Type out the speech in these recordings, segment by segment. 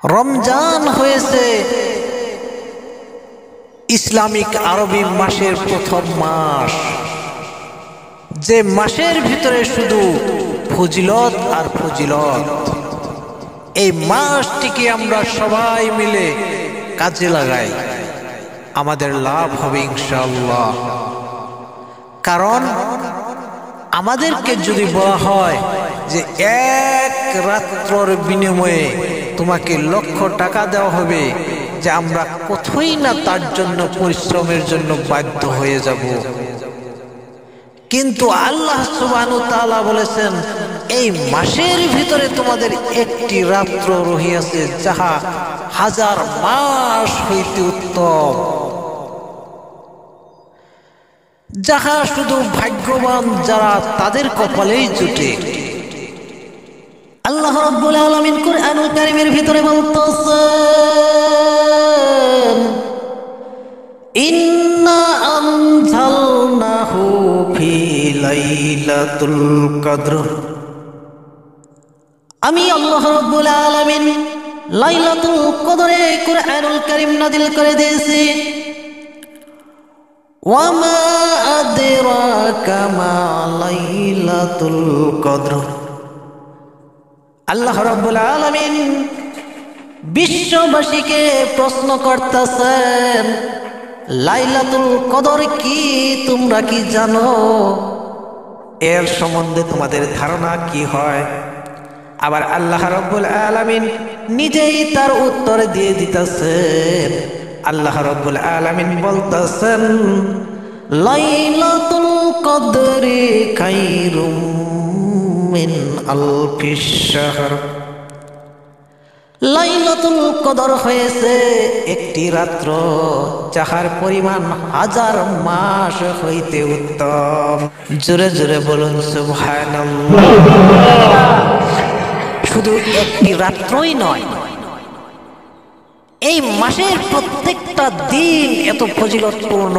রমজান হয়েছে ইসলামিক আরবি মাসের প্রথম মাস, যে মাসের ভিতরে শুধু ফজিলত আর ফজিলত। এই মাসটিকে আমরা সবাই মিলে কাজে লাগাই, আমাদের লাভ হবে ইনশাআল্লাহ। কারণ আমাদেরকে যদি বলা হয় যে এক রাত্রর বিনিময়ে তোমাকে লক্ষ টাকা দেওয়া হবে, যে আমরা কোথায় না তার জন্য পরিশ্রমের জন্য বাধ্য হয়ে যাব। কিন্তু আল্লাহ সুবহানাহু ওয়া তাআলা বলেছেন এই মাসের ভিতরে তোমাদের একটি রাত্র রহিয়াছে, যাহা হাজার মাস হইতে উত্তম, যাহা শুধু ভাগ্যবান যারা তাদের কপালেই জুটে। আল্লাহ রাব্বুল আলামিন কুরআনুল কারীমের ভিতরে বলতেছেন, ইন্না আনজালনাহু ফি লাইলাতুল কদর। আমি আল্লাহ রাব্বুল আলামিন লাইলাতুল কদরে কুরআনুল কারীম নাযিল করে দিয়েছি। ওয়া মা আদরাকা মা লাইলাতুল কদর। আল্লাহ রাব্বুল আলামিন বিশ্ববাসীকে প্রশ্ন করতেছেন, লাইলাতুল কদর কি, তোমরা কি জানো? এর সম্বন্ধে তোমাদের ধারণা কি হয়? আবার আল্লাহ রাব্বুল আলামিন নিজেই তার উত্তর দিয়ে দিতেছেন। আল্লাহ রাব্বুল আলামিন বলতেছেন, লাইলাতুল কদরি খায়রুম মিন আলফিশ শাহর। লাইলাতুল কদর হয়েছে একটি রাত্র, যাহার পরিমাণ হাজার মাস হইতে উত্তম। জোরে জোরে বলুন সুবহানাল্লাহ। শুধু একটি রাত্রই নয়, এই মাসের প্রত্যেকটা দিন এত ফজিলতপূর্ণ,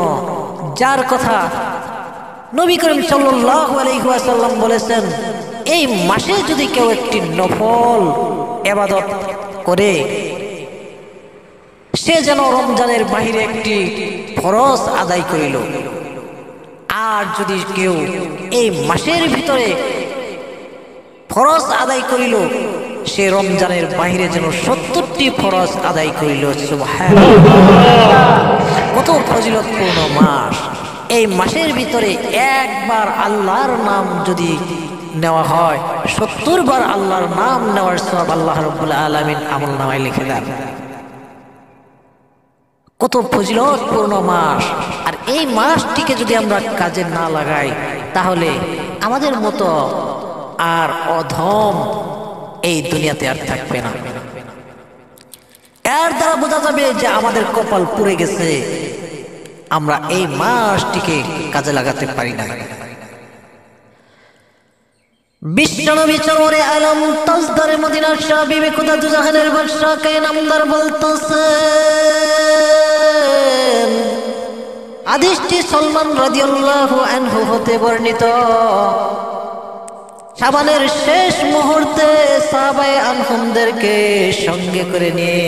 যার কথা নবী করিম সাল্লাল্লাহু আলাইহি ওয়াসাল্লাম বলেছেন, এই মাসে যদি কেউ একটি নফল ইবাদত করে, সে যেন রমজানের বাহিরে একটি ফরজ আদায় করিল। আর যদি কেউ এই মাসের ভিতরে ফরজ আদায় করিল, সে রমজানের বাহিরে যেন 70টি ফরজ আদায় করিল। সুবহানাল্লাহ, কত ফজিলতপূর্ণ মাস! এই মাসের ভিতরে একবার আল্লাহর নাম যদি নেওয়া হয়, 70 বার আল্লাহর নাম নেওয়ার সওয়াব আল্লাহ রাব্বুল আলামিন আমলনামায় লিখে দেন। কত ফজিলতপূর্ণ মাস! আর এই মাসটিকে যদি আমরা কাজে না লাগাই, তাহলে আমাদের মতো আর অধম এই দুনিয়াতে আর থাকবে না। এর দ্বারা বোঝা যাবে যে আমাদের কপাল পুড়ে গেছে, আমরা এই মাসটিকে কাজে লাগাতে পারি না। বিশ্বনবী চরমরে আলম তাজদারে মদিনার শাহ বিবি খুদা দুজাহানের বাদশা কে নামদার বলতেছেন, হাদিসটি সালমান রাদিয়াল্লাহু আনহু হতে বর্ণিত। শাবানের শেষ মুহূর্তে সাহাবায়ে আনহুমদেরকে সঙ্গে করে নিয়ে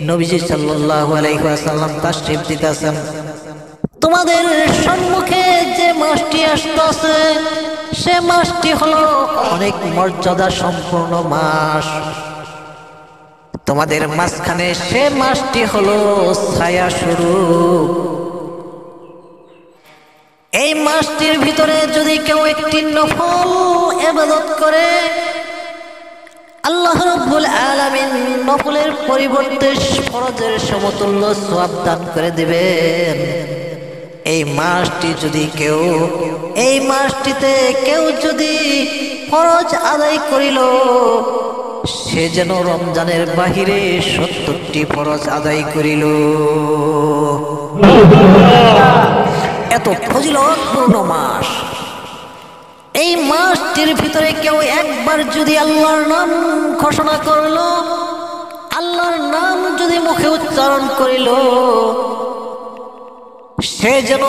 নবীজি সাল্লাল্লাহু আলাইহি ওয়াসাল্লাম তাশরীফ দিতেছেন। তোমাদের সম্মুখে যে মাসটি আসতেছে, সে মাসটি হলো অনেক মর্যাদা সম্পন্ন মাস। তোমাদের মাঝখানে সে মাসটি হলো ছায়া স্বরূপ। এই মাসটির ভিতরে যদি কেউ একটি নফল ইবাদত করে, আল্লাহ রাব্বুল আলামিন নফলের পরিবর্তে ফরজের সমতুল্য সওয়াব দান করে দিবেন। এই মাসটিতে কেউ যদি ফরজ আদায় করিল, সে যেন রমজানের বাহিরে 70টি ফরজ আদায় করিল। এত ফজিলতপূর্ণ মাস। এই মাসটির ভিতরে কেউ একবার যদি আল্লাহর নাম ঘোষণা করল, আল্লাহর নাম যদি মুখে উচ্চারণ করিল, সে যেন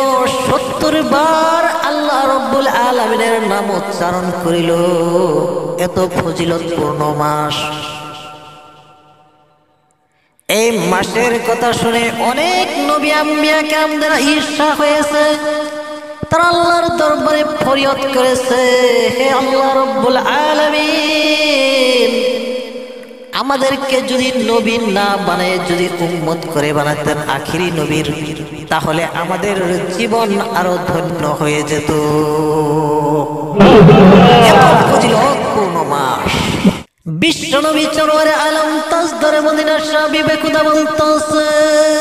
70 বার আল্লাহ রাব্বুল আলামিনের নাম উচ্চারণ করিল। এত ফজিলতপূর্ণ মাস। মাসের কথা শুনে অনেক নবী আম্বিয়া কেরামদের ঈর্ষা হয়েছে। তারা আল্লাহর দরবারে ফরিয়াদ করেছে, হে আল্লাহ রব্বুল আলামিন, আমাদেরকে যদি নবী না বানায় যদি উম্মত করে বানাতেন আখিরি নবীর, তাহলে আমাদের জীবন আরো ধন্য হয়ে যেত। এত ফজিলতপূর্ণ মাস। বিশ্ব নবী সরওয়ারে আলম তাজদারে মদিনা শাহ বিবেকুদা বলতেছেন,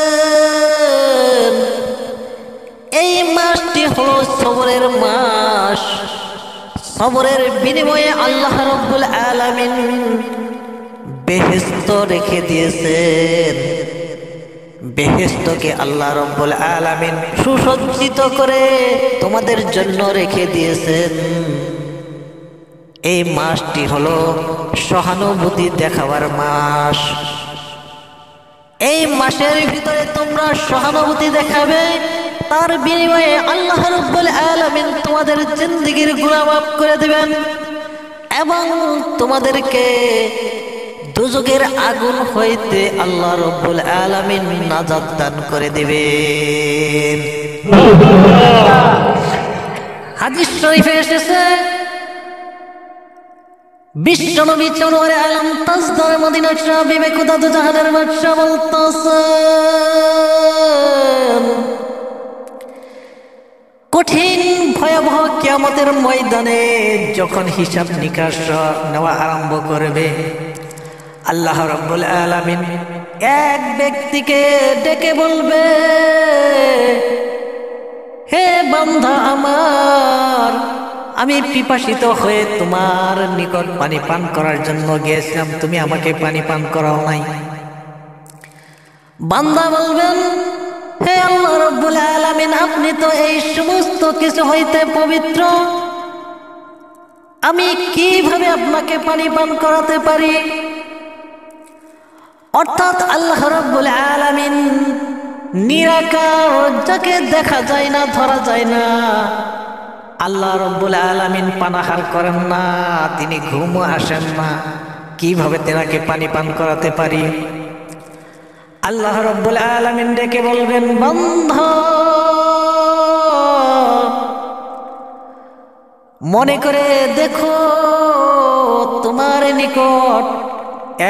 এই মাসটি হলো সবরের মাস। সবরের বিনিময়ে আল্লাহ রাব্বুল আলামিন বেহেশত রেখে দিয়েছেন। বেহেশতকে আল্লাহ রাব্বুল আলামিন সুসজ্জিত করে তোমাদের জন্য রেখে দিয়েছেন। এই মাসটি হলো সহানুভূতি দেখাবার মাস। এই মাসের ভিতরে তোমরা সহানুভূতি দেখাবে, তার বিনিময়ে আল্লাহ রাব্বুল আলামিন তোমাদের জিন্দেগীর গুনাহ মাফ করে দিবেন এবং তোমাদেরকে দুজকের আগুন হইতে আল্লাহ রাব্বুল আলামিন নাজাত দান করে দিবেন। হাদিস শরীফে এসেছে, বিশ্ব নবী সরওয়ারে আলম তাজদারে মদিনা শাহ বিবেকুদা দু জাহানের বাদশা বলতেছেন, কঠিন ভয়াবহ কিয়ামতের ময়দানে যখন হিসাব নিকাশ নেওয়া আরম্ভ করবে, আল্লাহ রাব্বুল আলামিন এক ব্যক্তিকে ডেকে বলবে, হে বান্দা আমার, আমি পিপাসিত হয়ে তোমার নিকট পানি পান করার জন্য গিয়েছিলাম, তুমি আমাকে পানি পান করাও নাই। বান্দা বলবেন, হে আল্লাহ রাব্বুল আলামিন, আপনি তো এই সমস্ত কিছু হইতে পবিত্র, আমি কিভাবে আপনাকে পানি পান করাতে পারি? অর্থাৎ আল্লাহ রাব্বুল আলামিন নিরাকার, যাকে দেখা যায় না, ধরা যায় না। আল্লাহ রাব্বুল আলামিন পানাহার করেন না, তিনি ঘুমও আসেন না, কিভাবে তেনাকে পানি পান করাতে পারি? আল্লাহ রাব্বুল আলামিন ডেকে বলবেন, বান্দা, মনে করে দেখো তোমার নিকট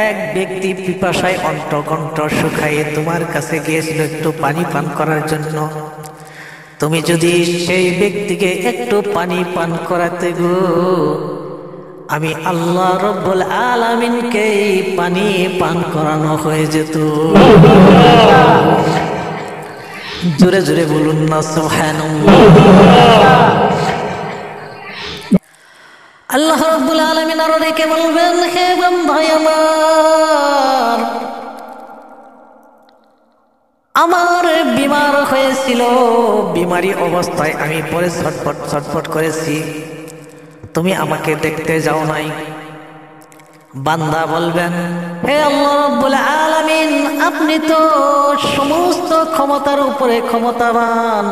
এক ব্যক্তি পিপাসায় অন্টকণ্ঠ শুকায়ে তোমার কাছে গিয়েছিল একটু পানি পান করার জন্য। তুমি যদি সেই ব্যক্তিকে একটু পানি পান করাতে গো, আমি আল্লাহ রাব্বুল আলামিনকে পানি পান করানো হয়ে যেত। জোরে জোরে বলুন না সুবহানাল্লাহ। আল্লাহ রাব্বুল আলামিন আরো ডেকে বলবেন, হে বান্দা আমার বিমার হয়েছিল, বিমারি অবস্থায় আমি পরে ছটফট করেছি, তুমি আমাকে দেখতে যাও নাই। বান্দা বলবেন, হে আল্লাহ রাব্বুল আলামিন, আপনি তো সমস্ত ক্ষমতার উপরে ক্ষমতাবান,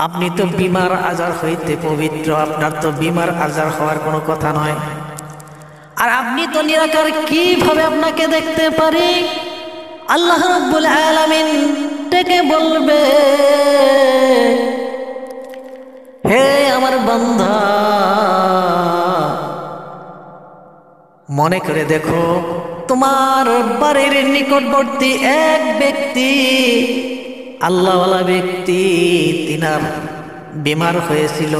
আপনি তো বিমার আজার হইতে পবিত্র, আপনার তো বিমার আজার হওয়ার কোনো কথা নয়, আর আপনি তো নিরাকার, কিভাবে আপনাকে দেখতে পারি? আল্লাহ রাব্বুল আলামিন ডেকে বলবে, হে আমার বান্দা, মনে করে দেখো তোমার বাড়ির নিকটবর্তী এক ব্যক্তি, আল্লাহওয়ালা ব্যক্তি, তিনার বিমার হয়েছিল,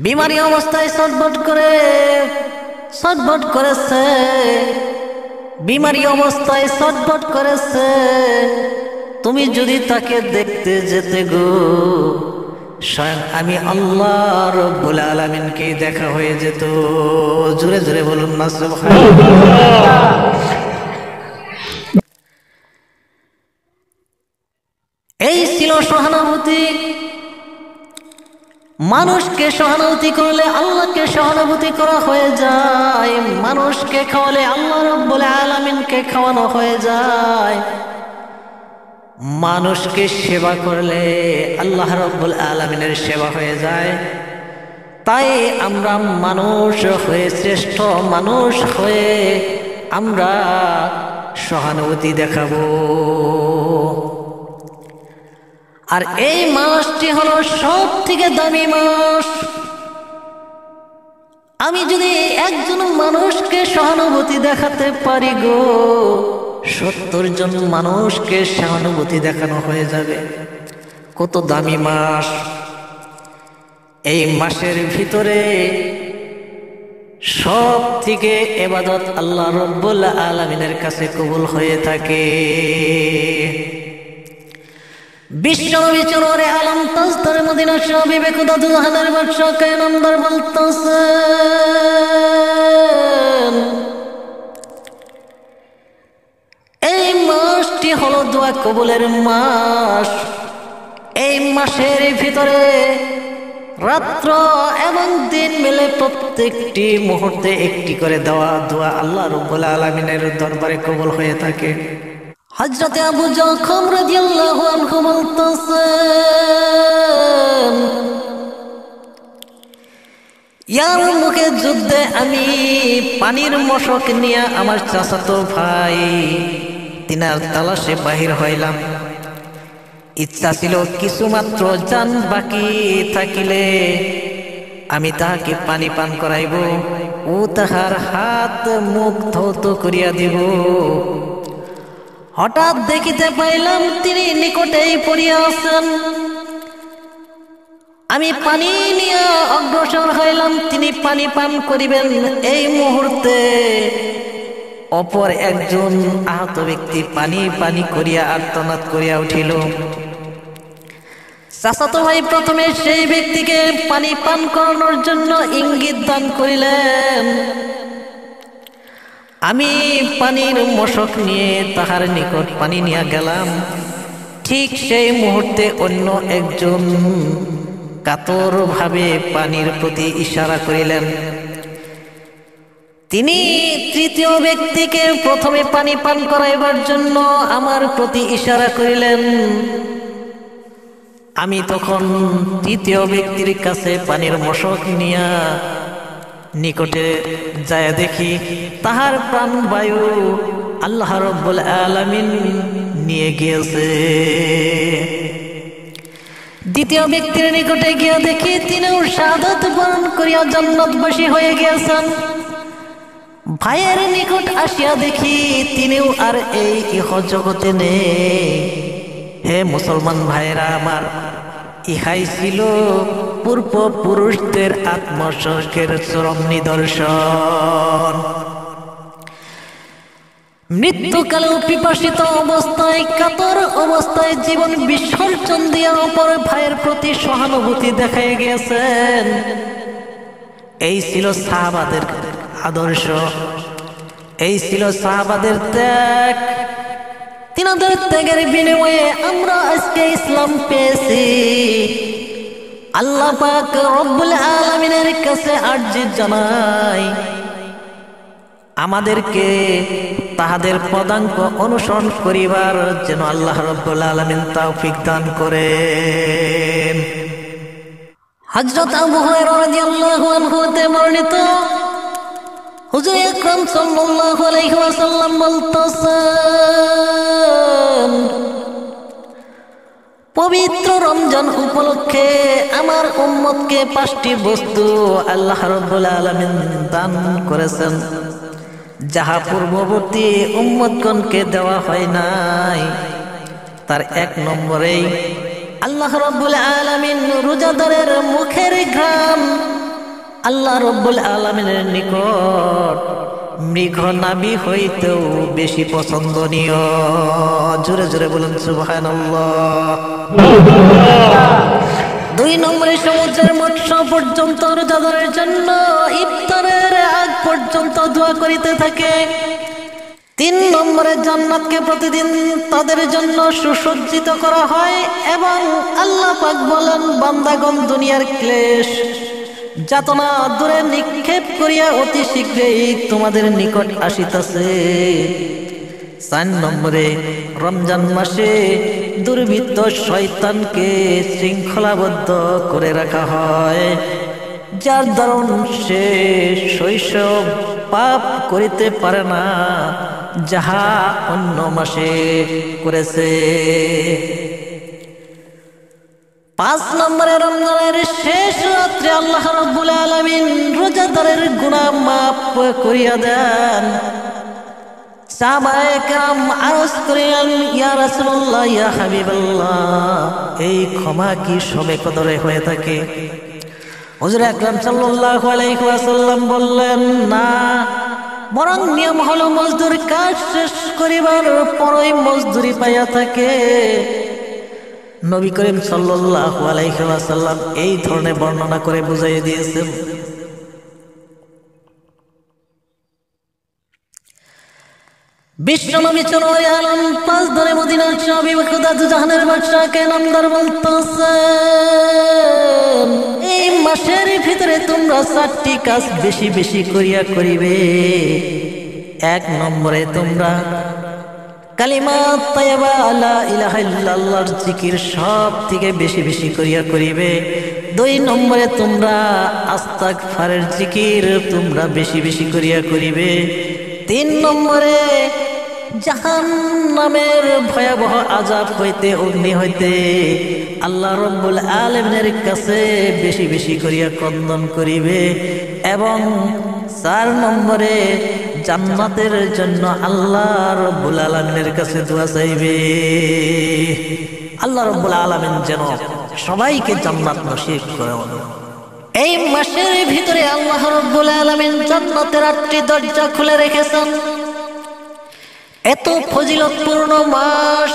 বিমারি অবস্থায় ছটফট করেছে, বিমারি অবস্থায় ছটফট করেছে। তুমি যদি তাকে দেখতে যেতে গো, স্বয়ং আমি আল্লাহ রাব্বুল আলামিনকে দেখা হয়ে যেত। জোরে জোরে বলুন না সুবহানাল্লাহ। এই ছিল সহানুভূতি। মানুষকে সহানুভূতি করলে আল্লাহকে সহানুভূতি করা হয়ে যায়, মানুষকে খাওয়ালে আল্লাহ রাব্বুল আলামিনকে খাওয়ানো হয়ে যায়, মানুষকে সেবা করলে আল্লাহ রাব্বুল আলামিনের সেবা হয়ে যায়। তাই আমরা মানুষ হয়ে, শ্রেষ্ঠ মানুষ হয়ে আমরা সহানুভূতি দেখাবো। আর এই মাসটি হলো সব থেকে দামি মাস। আমি যদি একজন মানুষকে সহানুভূতি দেখাতে পারি গো, 70 জন মানুষকে সহানুভূতি দেখানো হয়ে যাবে। কত দামি মাস! এই মাসের ভিতরে সব থেকে ইবাদত আল্লাহ রাব্বুল আলামিনের কাছে কবুল হয়ে থাকে। বিশ্বনবী চররে আলম তাজদার মদিনা শাহ বিবেক দাদুহানের বাদশা কায়নামদার বলতেছেন, এই মাসটি হলো দোয়া কবুলের মাস। এই মাসের ভিতরে রাত্র এবং দিন মিলে প্রত্যেকটি মুহূর্তে একটি করে দেওয়া দোয়া আল্লাহ রাব্বুল আলামিনের দরবারে কবুল হয়ে থাকে। হযরতে আবু জাখম রাদিয়াল্লাহু আনহু বলতেছেন, ইয়ারমুকের যুদ্ধে আমি পানির মশক নিয়ে আমার চাচাতো ভাই তিনার তালাশে বাহির হইলাম। ইচ্ছা ছিল কিছুমাত্র জান বাকি থাকিলে আমি তাহাকে পানি পান করাইব ও তাহার হাত মুখ ধৌত করিয়া দিব। হঠাৎ দেখিতে পাইলাম তিনি নিকটেই পড়িয়া আছেন। আমি পানি নিয়ে অগ্রসর হইলাম, তিনি পানি পান করিবেন। এই মুহূর্তে অপর একজন আহত ব্যক্তি পানি পানি করিয়া আর্তনাদ করিয়া উঠিল। চাচাতো ভাই প্রথমে সেই ব্যক্তিকে পানি পান করানোর জন্য ইঙ্গিত দান করিলেন। আমি পানির মশক নিয়ে তাহার নিকট পানি নিয়ে গেলাম। ঠিক সেই মুহূর্তে অন্য একজন কাতর ভাবে পানির প্রতি ইশারা করিলেন। তিনি তৃতীয় ব্যক্তিকে প্রথমে পানি পান করাইবার জন্য আমার প্রতি ইশারা করিলেন। আমি তখন তৃতীয় ব্যক্তির কাছে পানির মশক নিয়া নিকটে যায় দেখি তাহার প্রাণবায়ু আল্লাহ রাব্বুল আলামিন নিয়ে গিয়েছে। দ্বিতীয় ব্যক্তির নিকটে গিয়া দেখি তিনিও শাহাদাত বরণ করিয়া জান্নাতবাসী হয়ে গিয়েছেন। ভাইয়ের নিকট আসিয়া দেখি তিনিও আর এই ইহ জগতে নেই। হে মুসলমান ভাইয়েরা আমার, ইহাই ছিল পূর্বপুরুষদের আত্মসর্গের চরম নিদর্শন। মৃত্যুকালেও পিপাসিত অবস্থায়, কাতর অবস্থায় জীবন বিসর্জন দিয়া অপর ভাইয়ের প্রতি সহানুভূতি দেখাই গিয়েছেন। এই ছিল সাহাবাদের আদর্শ, এই ছিল সাহাবাদের ত্যাগ। তিনাদের ত্যাগের বিনিময়ে আমরা আজকে ইসলাম পেয়েছি। আল্লাহ পাক রব্বুল আলামিনের কাছে আরজি জানাই, আমাদেরকে তাহাদের পদাঙ্ক অনুসরণ করিবার যেন আল্লাহ রব্বুল আলামিন তৌফিক দান করেন। হযরত আবু হুরায়রা রাদিয়াল্লাহু আনহু হতে বর্ণিত, হুজুর আকরাম সাল্লাল্লাহু আলাইহি ওয়াসাল্লাম বলতেছেন, পবিত্র রমজান উপলক্ষে আমার উম্মতকে 5টি বস্তু আল্লাহ রাব্বুল আলামিন দান করেছেন, যাহা পূর্ববর্তী উম্মতগণকে দেওয়া হয় নাই। তার 1 নম্বরেই আল্লাহ রাব্বুল আলামিন রোজাদারের মুখের ঘ্রাণ আল্লাহ রাব্বুল আলামিনের নিকট মৃগ নাভি হইতেও বেশি পছন্দনীয়। জোরে জোরে বলুন সুবহানাল্লাহ। 2 নম্বরে সমুদ্রের মৎস্য পর্যন্ত রোজাদারের জন্য ইফতারের আগ পর্যন্ত দোয়া করিতে থাকে। 3 নম্বরে জান্নাতকে প্রতিদিন তাদের জন্য সুসজ্জিত করা হয় এবং আল্লাহ পাক বলেন, বান্দাগণ দুনিয়ার ক্লেশ যাতনা দূরে নিক্ষেপ করিয়া অতি শীঘ্রই তোমাদের নিকট আসিতেছে। 4 নম্বরে রমজান মাসে দুর্বৃত্ত শয়তানকে শৃঙ্খলাবদ্ধ করে রাখা হয়, যার দারুণ সে শৈশব পাপ করিতে পারে না যাহা অন্য মাসে করেছে। 5 নম্বরে রমজানের শেষ রাত্রে আল্লাহ রাব্বুল আলামিন রোজাদারের গুনাহ মাফ করিয়া দেন। সাহাবায়ে কেরাম আরজ করিলেন, ইয়া রাসূলুল্লাহ, ইয়া হাবিবাল্লাহ, এই ক্ষমা কি সবে কদরে হয়ে থাকে? হুজুর আকরাম সাল্লাল্লাহু আলাইহি ওয়াসাল্লাম বললেন, না, বরং নিয়ম হলো মজদুর কাজ শেষ করিবার পরই মজদুরি পাইয়া থাকে। নবী করিম সাল্লাল্লাহু আলাইহি ওয়াসাল্লাম এই ধরনের বর্ণনা করে বুঝাইয়ে দিয়েছেন। বিশ্বনবী চলে আলম 5 ধরে মদিনার চাবি খুদা দুজাহানের বাদশাকে নামদার বলতেছেন, এই মাসের ভিতরে তোমরা 4টি কাজ বেশি বেশি করিয়া করিবে। 1 নম্বরে তোমরা কালিমা তাইয়্যিবা লা ইলাহা ইল্লাল্লাহর জিকির সব থেকে বেশি বেশি করিয়া করিবে। 2 নম্বরে তোমরা আস্তাগফারের জিকির তোমরা বেশি বেশি করিয়া করিবে। 3 নম্বরে জাহান্নামের ভয়াবহ আযাব হইতে, অগ্নি হইতে আল্লাহ রাব্বুল আলামিনের কাছে বেশি বেশি করিয়া ক্রন্দন করিবে। এবং 4 নম্বরে জান্নাতের জন্য আল্লাহ রাব্বুল আলামিনের কাছে দোয়া চাইবে। আল্লাহ রাব্বুল আলামিন যেন সবাইকে জান্নাত নসিব করেন। এই মাসের ভিতরে আল্লাহ রাব্বুল আলামিন জান্নাতের 8টি দরজা খুলে রেখেছেন। এত ফজিলতপূর্ণ মাস,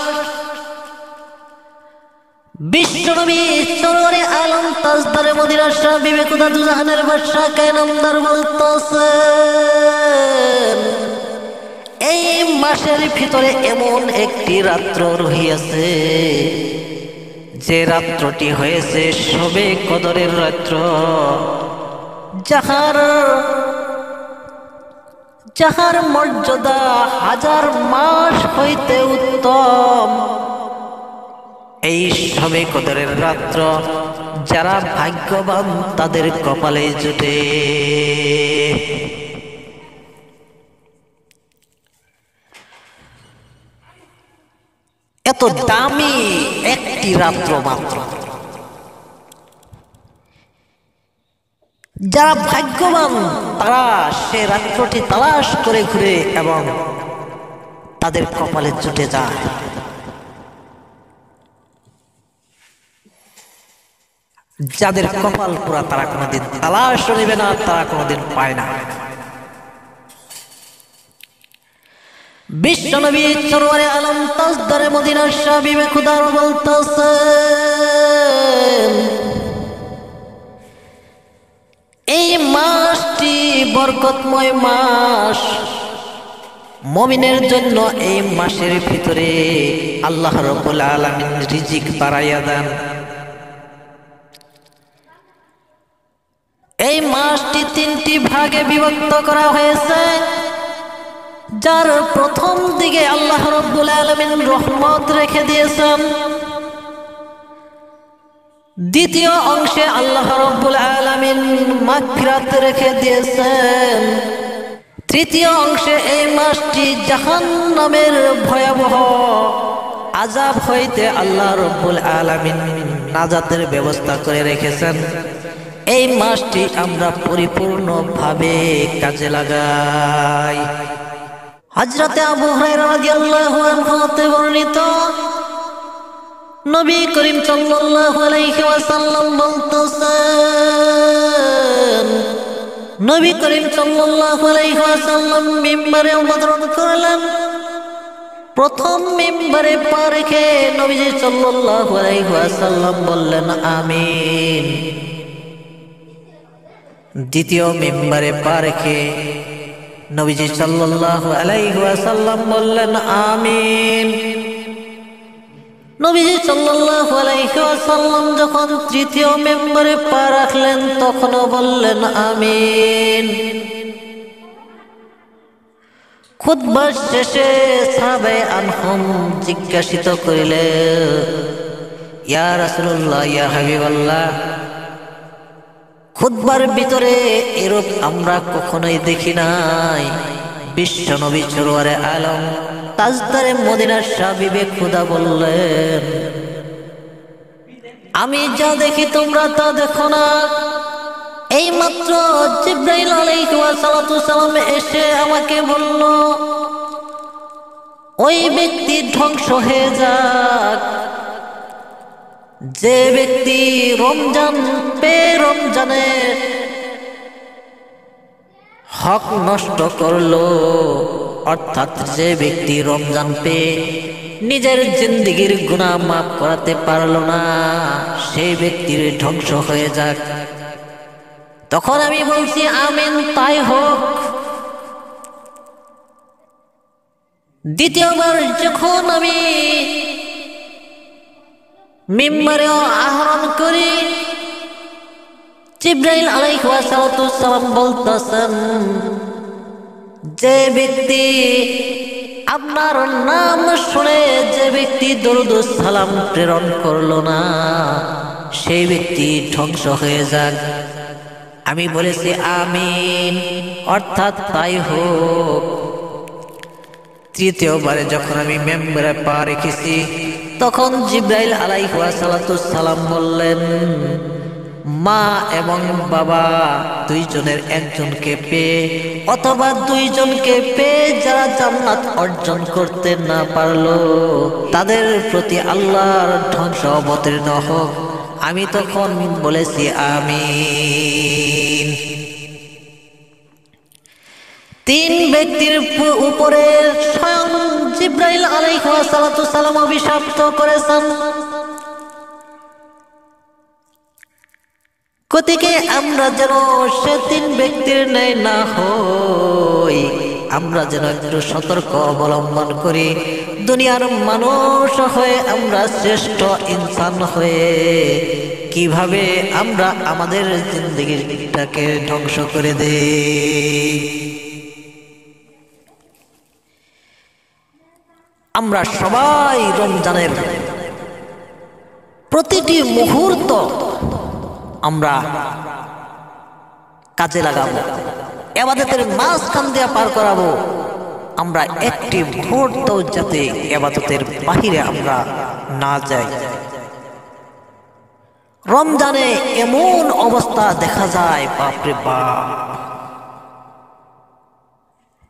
বিশ্বনবী সরওয়ারে আলম তাজদারে মদিনার শাহ বিবি খুদা দুজাহানের বাদশা কায়নামদার বলতেছেন, এই মাসের ভিতরে এমন একটি রাত্র রহিয়াছে যে রাত্রটি হয়েছে শবে কদরের রাত্র, যাহার মর্যাদা 1000 মাস হইতে উত্তম। এই শবে কদরের রাত্র যারা ভাগ্যবান তাদের কপালে জুটে। এত দামি একটি রাত্র মাত্র, যারা ভাগ্যবান তারা সে রাত্রটি তালাশ করে ঘুরে এবং তাদের কপালে জুটে যায়। যাদের কপাল পুরা তারা কোনোদিন তালাশ নেবে না, তারা কোনোদিন পায় না। বিশ্বনবী সরওয়ারে আলম তাজদারে মদিনার শাহ বিবি খুদা বলতেছেন, এই মাসটি বরকতময় মাস। মুমিনের জন্য এই মাসের ভিতরে আল্লাহ রাব্বুল আলামিন রিজিক বাড়াইয়া দেন। এই মাসটি 3টি ভাগে বিভক্ত করা হয়েছে, যার প্রথম দিকে আল্লাহ রাব্বুল আলামিন রহমত রেখে দিয়েছেন। দ্বিতীয় অংশে আল্লাহ রাব্বুল আলামিন মাগফিরাত রেখে দিয়েছেন। তৃতীয় অংশে এই মাসটি জাহান্নামের ভয়াবহ আযাব হইতে আল্লাহ রাব্বুল আলামিন নাজাতের ব্যবস্থা করে রেখেছেন। এই মাসটি আমরা পরিপূর্ণভাবে কাজে লাগাই। হযরতে আবু হুরায়রা রাদিয়াল্লাহু আনহু হতে বর্ণিত, নবী করিম সাল্লাল্লাহু আলাইহি ওয়াসাল্লাম বলতেছেন, নবী করিম সাল্লাল্লাহু আলাইহি ওয়াসাল্লাম মিম্বারে অবতরণ করলেন। প্রথম মিম্বারে পা রেখে নবীজি সাল্লাল্লাহু আলাইহি ওয়াসাল্লাম বললেন আমিন। দ্বিতীয় মিম্বারে পা রেখে নবীজি সাল্লাল্লাহু আলাইহি ওয়াসাল্লাম বললেন আমিন। নবীজি সাল্লাল্লাহু আলাইহি ওয়াসাল্লাম যখন তৃতীয় মিম্বারে পা রাখলেন তখনও বললেন আমিন। খুতবা শেষে সাহাবায়ে আনহুম জিজ্ঞাসিত করিলেন, ইয়া রাসূলুল্লাহ, ইয়া হাবিবাল্লাহ, খুতবার ভিতরে এরূপ আমরা কখনোই দেখি নাই। বিশ্ব নবী সরওয়ারে আলম তাজদারে মদিনার শাহ বিবেক খুদা বললেন, আমি যা দেখি তোমরা তা দেখো না। এই মাত্র জিবরাইল আলাইহিস সালাম এসে আমাকে বলল, ওই ব্যক্তি ধ্বংস হয়ে যাক যে ব্যক্তি রমজান রমজানের হক নষ্ট করলো, অর্থাৎ যে ব্যক্তি রমজান পেয়ে নিজের জিন্দেগির গুনাহ মাফ করাতে পারলো না, সেই ব্যক্তির ধ্বংস হয়ে যাক। তখন আমি বলছি আমিন, তাই হোক। দ্বিতীয়বার যখন আমি মিম্বরে আহরণ করি, জিবরাইল আলাইহিস সালাম বলতেছেন, যে ব্যক্তি আপনার নাম শুনে যে ব্যক্তি দরুদ ও সালাম প্রেরণ করলো না, সেই ব্যক্তি ধ্বংস হয়ে যাক। আমি বলেছি আমিন, অর্থাৎ তাই হোক। তৃতীয়বারে যখন আমি মেম্বারে পা রেখেছি, তখন জিবরাইল আলাইহিস সালাম বললেন, মা এবং বাবা দুইজনের একজনকে পেয়ে অথবা দুইজনকে পেয়ে যারা জান্নাত অর্জন করতে না পারলো, তাদের প্রতি আল্লাহর ধ্বংস অবতীর্ণ হোক। আমি তখন বলেছি আমিন। তিন ব্যক্তির উপরে স্বয়ং জিবরাইল আলাইহিস সালাম অভিশপ্ত করেছেন। গতিকে আমরা যেন সে তিন ব্যক্তির ন্যায় না হই, আমরা যেন একটু সতর্ক অবলম্বন করি। দুনিয়ার মানুষ হয়ে আমরা শ্রেষ্ঠ ইনসান হয়ে কিভাবে আমরা আমাদের জিন্দেগিটাকে ধ্বংস করে দেই। আমরা সবাই রমজানের প্রতিটি মুহূর্ত আমরা কাজে লাগাবো, ইবাদতের মাঝখান দিয়ে পার করাবো। আমরা একটি মুহূর্ত যাতে ইবাদতের বাহিরে আমরা না যাই। রমজানে এমন অবস্থা দেখা যায়, বাপরে বাপ,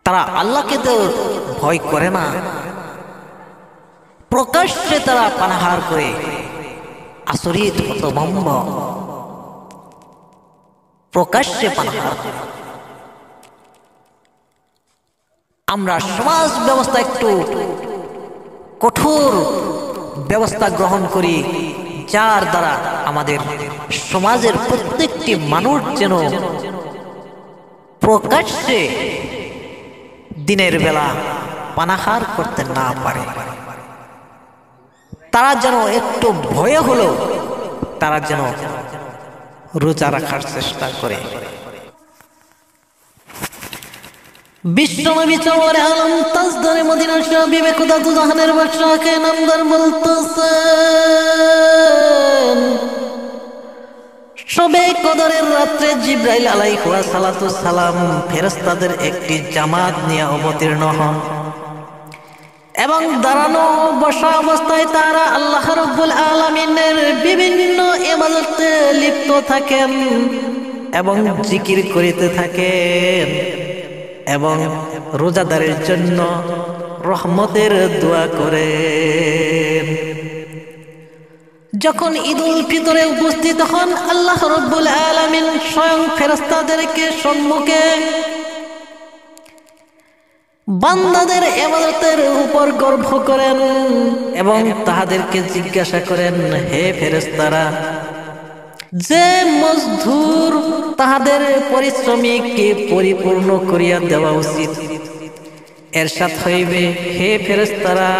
তারা আল্লাহকে তো ভয় করে না, প্রকাশ্যে তারা পানাহার করে, আচরিত হতভম্ব, প্রকাশ্যে পানাহার করে। আমরা সমাজ ব্যবস্থা একটু কঠোর ব্যবস্থা গ্রহণ করি, যার দ্বারা আমাদের সমাজের প্রত্যেকটি মানুষ যেন প্রকাশ্যে দিনের বেলা পানাহার করতে না পারে। তারা যেন একটু ভয়ে হলো তারা যেন রোজা রাখার চেষ্টা করে। বিশ্বনবী সরওয়ারে আলম তাজদারে মদিনার শাহ বিবেক খুদা দুজাহানের বাদশাহকে নামদার বলতেছেন, শবে কদরের রাত্রে জিবরাইল আলাইহিস সালাম ফেরেশতাদের একটি জামাত নিয়ে অবতীর্ণ হন এবং দাঁড়ানো বসা অবস্থায় তারা আল্লাহ রাব্বুল আলামিনের বিভিন্ন ইবাদতে লিপ্ত থাকেন এবং জিকির করিতে থাকেন এবং রোজাদারের জন্য রহমতের দোয়া করেন। যখন ঈদুল ফিতরে উপস্থিত হন, আল্লাহ রাব্বুল আলামিন স্বয়ং ফেরেশতাদেরকে সম্মুখে বান্দাদের ইবাদতের উপর গর্ব করেন এবং তাহাদেরকে জিজ্ঞাসা করেন, হে ফেরেশতারা, যে মজদুর তাহাদের পরিশ্রমীকে পরিপূর্ণ করিয়া দেওয়া উচিত। এরশাদ হইবে, হে ফেরেশতারা,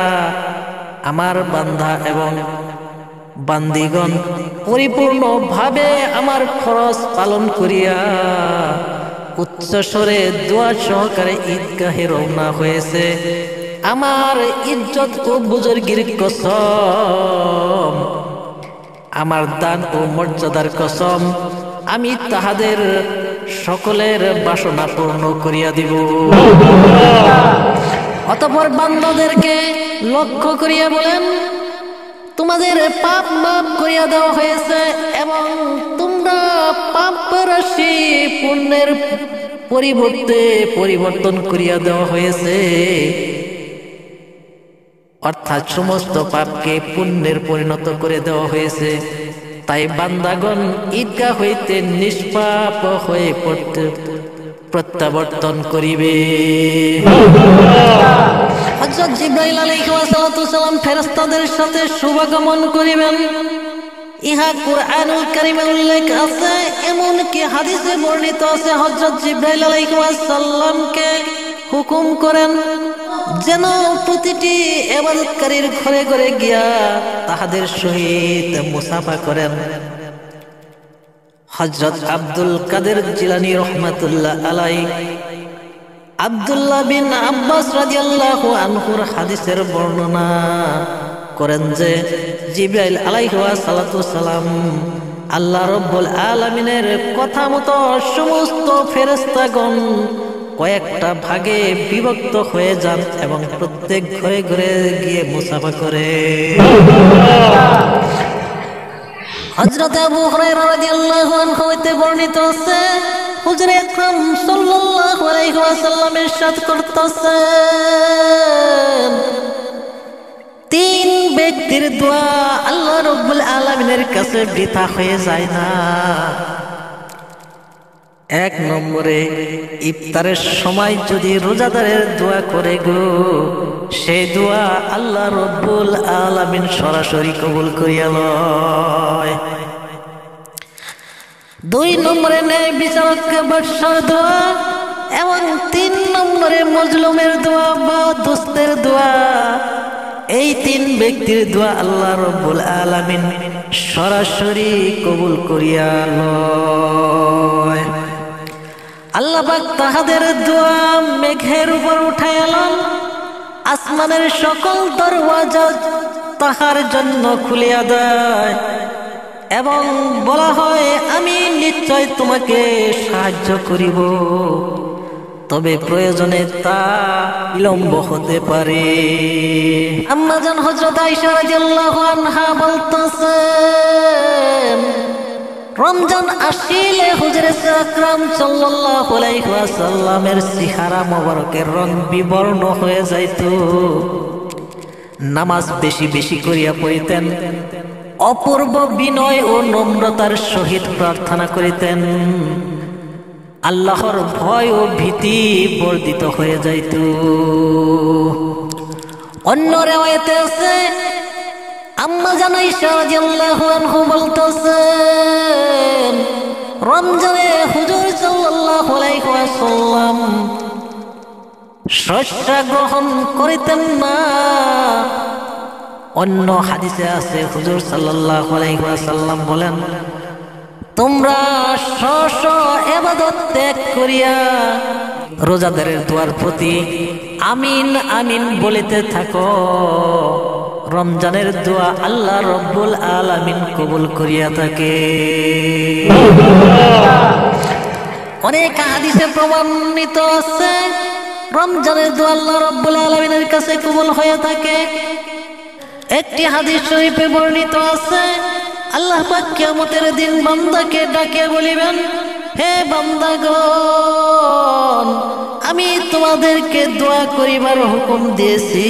আমার বান্দা এবং বান্দিগণ পরিপূর্ণভাবে আমার ফরজ পালন করিয়া উচ্চস্বরে দোয়া সহকারে ঈদগাহে রওনা হয়েছে। আমার ইজ্জত ও বুজুর্গির কসম, আমার দান ও মর্যাদার কসম, আমি তাহাদের সকলের বাসনা পূর্ণ করিয়া দিব। অতঃপর বান্দাদেরকে লক্ষ্য করিয়া বলেন, তোমাদের পাপ মাফ করিয়া দেওয়া হয়েছে এবং তোমরা পাপ রাশি পুণ্যের পরিবর্তে পরিবর্তন করিয়া দেওয়া হয়েছে। অর্থাৎ সমস্ত পাপকে পুণ্যের পরিণত করে দেওয়া হয়েছে। তাই বান্দাগণ ঈদগাহ হইতে নিষ্পাপ হয়ে প্রত্যাবর্তন করিবে। হযরত জিবরাইল আলাইহিস সালাম ফেরেশতাদের সাথে শুভাগমন করিবেন। ইহা কুরআনুল কারীমে উল্লেখ আছে, এমনকি হাদিসে বর্ণিত আছে হযরত জিবরাইল আলাইহিস সালামকে হুকুম করেন যেন প্রতিটি ইবাদতকারীর ঘরে ঘরে গিয়া তাহাদের সহিত মুসাফা করেন। হযরত আব্দুল কাদের জিলানী রহমাতুল্লাহ আলাইহি আব্দুল্লাহ বিন আব্বাস রাদিয়াল্লাহু আনহুর হাদিসের বর্ণনা করেন যে জিবরাইল আলাইহিস সালাম আল্লাহ রাব্বুল আলামিনের কথা মতো সমস্ত ফেরেশতাগণ কয়েকটা ভাগে বিভক্ত হয়ে যান এবং প্রত্যেক ঘরে ঘরে গিয়ে মুসাফা করে। হযরত আবু হুরায়রা রাদিয়াল্লাহু আনহু হতে বর্ণিত আছে, হুজুর আকরাম সাল্লাল্লাহু আলাইহি ওয়াসাল্লাম ইরশাদ করতেছেন, তিন ব্যক্তির দোয়া আল্লাহ রাব্বুল আলামিনের কাছে বৃথা হয়ে যায় না। এক নম্বরে ইফতারের সময় যদি রোজাদারের দোয়া করে গো, সেই দোয়া আল্লাহ রাব্বুল আলামিন সরাসরি কবুল করিয়া লয়। দুই নম্বরে ন্যায় বিচারককে বর্ষার দোয়া এবং তিন নম্বরে মজলুমের দোয়া বা দোস্তের দোয়া। এই তিন ব্যক্তির দোয়া আল্লাহ রাব্বুল আলামিন সরাসরি কবুল করিয়া লয়। আল্লাহ পাক তাহাদের দোয়া মেঘের উপর উঠাইলেন, আসমানের সকল দরওয়াজা তাহার জন্য খুলিয়া দেয় এবং বলা হয়, আমি নিশ্চয় তোমাকে সাহায্য করিব, তবে প্রয়োজনে তা বিলম্ব হতে পারে। আম্মা জান হযরত আয়েশা রাদিয়াল্লাহু আনহা বলতেছেন, রমজান আসিলে হুজুর আকরাম সাল্লাল্লাহু আলাইহি ওয়াসাল্লামের চেহারা মোবারকের রং বিবর্ণ হয়ে যাইত। নামাজ বেশি বেশি করিয়া পড়িতেন, অপূর্ব বিনয় ও নম্রতার সহিত প্রার্থনা করিতেন। আল্লাহর ভয় ও ভীতি বর্ধিত হয়ে যাইত। অন্য রিওয়ায়াতে আছে, আম্মা জান আয়েশা রাদিয়াল্লাহু আনহা বলতেছেন, রমজানে হুজুর সাল্লাল্লাহু আলাইহি ওয়াসাল্লাম শস্য গ্রহণ করিতেন না। অন্য হাদিসে আছে হুজুর সাল্লাল্লাহু আলাইহি ওয়াসাল্লাম বলেন, তোমরা স্ব ইবাদত ত্যাগ করিয়া রোজাদারের দোয়ার প্রতি আমিন আমিন বলিতে থাকো, রমজানের দোয়া আল্লাহ রাব্বুল আলামিন কবুল করিয়া থাকে। অনেক হাদিসে প্রমাণিত আছে রমজানের দোয়া আল্লাহ রাব্বুল আলামিনের কাছে কবুল হয়ে থাকে। একটি হাদিস শরীফে বর্ণিত আছে, আল্লাহ পাক কিয়ামতের দিন বান্দাকে ডাকে বলিবেন, হে বান্দাগণ, আমি তোমাদেরকে দোয়া করিবার হুকুম দিয়েছি,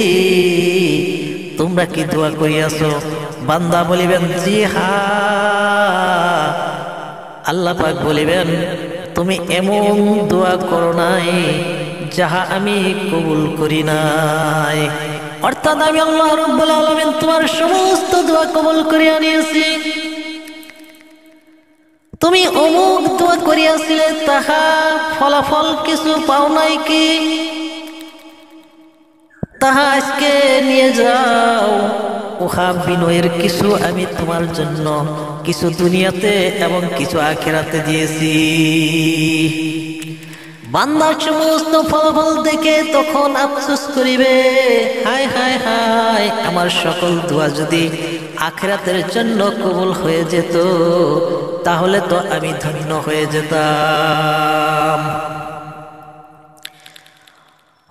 তোমরা কি দোয়া করিয়াছো? বান্দা বলিবেন, জি হ্যাঁ। আল্লাহ পাক বলিবেন, তুমি এমন দোয়া করো নাই যাহা আমি কবুল করি নাই। অর্থাৎ আমি আল্লাহ রাব্বুল আলামিন তোমার সমস্ত দোয়া কবুল করিয়া নিয়েছি। তুমি অমুক দোয়া করিয়াছিলে, তাহা ফলাফল কিছু পাও নাই কি? তাহা আজকে নিয়ে যাও। উহা বিনয়ের কিছু আমি তোমার জন্য কিছু দুনিয়াতে এবং কিছু আখিরাতে দিয়েছি। বান্দার সমস্ত ফলাফল দেখে তখন আফসোস করিবে, হায় হায় হায়, আমার সকল দোয়া যদি আখিরাতের জন্য কবুল হয়ে যেত, তাহলে তো আমি ধন্য হয়ে যেতাম।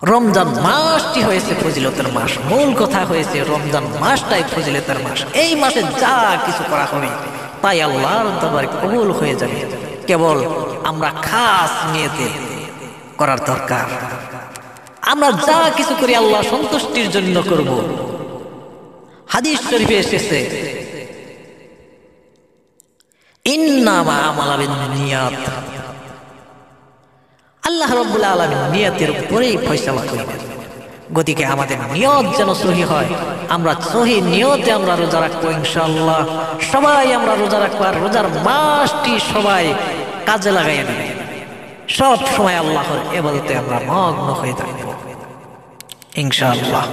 রমজান মাসটি হয়েছে ফজিলতের মাস, মূল কথা হয়েছে রমজান মাসটাই ফজিলতের মাস। এই মাসে যা কিছু করা হবে তাই আল্লাহর দরবারে কবুল হয়ে যাবে। কেবল আমরা খাস নিয়তে করার দরকার। আমরা যা কিছু করি আল্লাহ সন্তুষ্টির জন্য করব। হাদিস শরীফে এসেছে ইন্নামা আমাল বিন্নিয়াত, আল্লাহ রাব্বুল আলামিন নিয়তের উপরেই ফয়সালা করবেন। গতিকে আমাদের নিয়ত যেন সহি হয়, আমরা সহি নিয়তে আমরা রোজা রাখবো ইনশাআল্লাহ। সবাই আমরা রোজা রাখবো, আর রোজার মাসটি সবাই কাজে লাগাই দেবে। সব সময় আল্লাহর ইবাদতে আমরা মগ্ন হয়ে থাকবো ইনশাআল্লাহ।